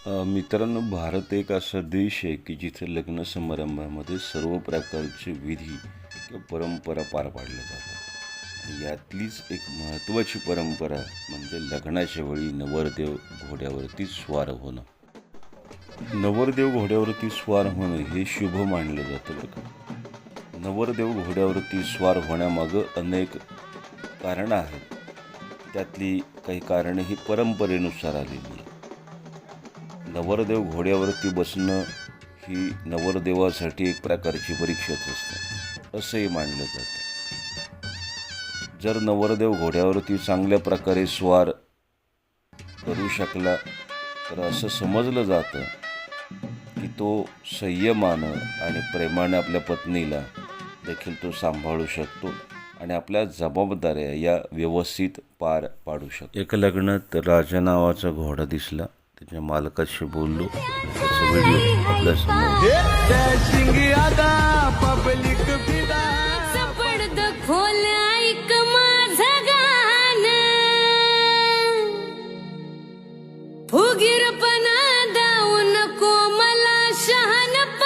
मित्रांनो, भारत एक असा देश आहे की जिथे लग्न समारंभामध्ये सर्व प्रकारचे विधी किंवा परंपरा पार पाडल्या जातात. यातलीच एक महत्त्वाची परंपरा म्हणजे लग्नाच्या वेळी नवरदेव घोड्यावरती स्वार होणं. नवरदेव घोड्यावरती स्वार होणं हे शुभ मानलं जातं बरं का. नवरदेव घोड्यावरती स्वार होण्यामागं अनेक कारणं आहेत. त्यातली काही कारणं ही परंपरेनुसार आलेली आहेत. नवरदेव घोड्यावरती बसणं ही नवरदेवासाठी एक प्रकारची परीक्षाच असते असंही मानलं जातं. जर नवरदेव घोड्यावरती चांगल्या प्रकारे स्वार करू शकला तर असं समजलं जातं की तो संयमानं आणि प्रेमाने आपल्या पत्नीला देखील तो सांभाळू शकतो आणि आपल्या जबाबदाऱ्या या व्यवस्थित पार पाडू शकतो. एका लग्नात राजा नावाचा घोडा दिसला. त्याच्या मालकाशी बोललो. त्याचा व्हिडिओ आपल्या समोर. फुगीरपणा दाऊ नको मला शहाणपण,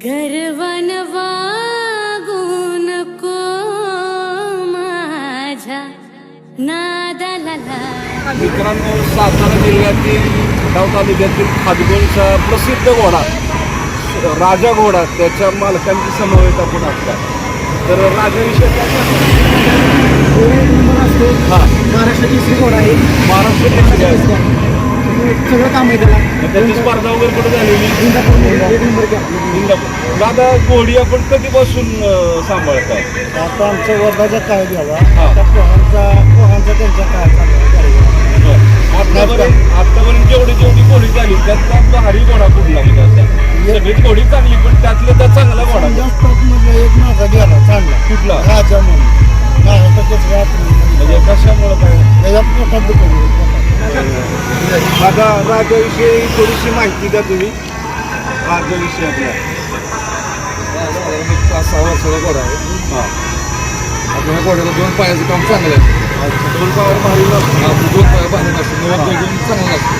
गर्वान वागू नको माझ्या नादाला. मित्रांनो, सातारा जिल्ह्यातील खटाव तालुक्यातील खादगोलचा प्रसिद्ध घोडा राजा घोडा, त्याच्या मालकांची समावेश आपण असला तर राजाविषयी महाराष्ट्राची श्री घोडा आहे. महाराष्ट्र सगळं काम आहे त्याला. त्याची स्पर्धा वगैरे कुठे झालेली इंदापूर. दादा, घोडी आपण कधीपासून सांभाळतात? आता आमच्या वर्धाच्या काळ घ्यावा. आता पोहांचा त्यांच्या काळ चालू. आतापर्यंत जेवढी घोडी झाली त्यात भारी घोडा कुठला म्हणजे सगळी घोडी चांगली, पण त्यातलं त्या चांगला घोडा जास्त म्हणजे एक माझा गेला चांगला कुठला राजा म्हणून. म्हणजे कशामुळे काय आता राजाविषयी थोडीशी माहिती द्या तुम्ही. राजाविषयी आपल्या 6 वर्षाचा घोडा आहे. हां, आपल्या घोड्याला 2 पायाचं काम चांगलं आहे. 2 पायावर भारी नसतं. 2 पाया भारी नसतं. 9 घेऊन चांगलं असतं.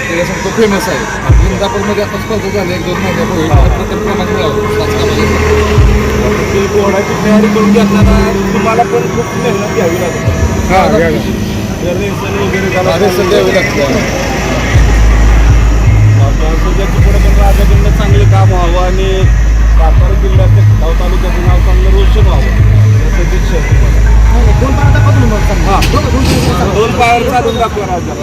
त्याच्यासाठी तो फेमस आहे. इंदापूरमध्ये आता स्पर्धा झाली 1-2 महिन्यापूर्वी. प्रथम क्रमांक मिळाला. ते घोड्याची तयारी करून घेताना तुम्हाला पण खूप मेहनत घ्यावी लागते. रेसन वगैरे त्याला द्यावी लागते. त्याच्या पुढे पण राजाकडनं चांगलं काम व्हावं आणि सातारा जिल्ह्याच्या खटाव तालुक्याचं नाव चांगलं रोशन व्हावं यासाठी तुम्हाला. 2 पाया दाखवतो मग. हां, 2 पायावर चालून दाखवा राजा.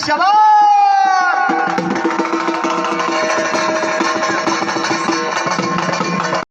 शाबास.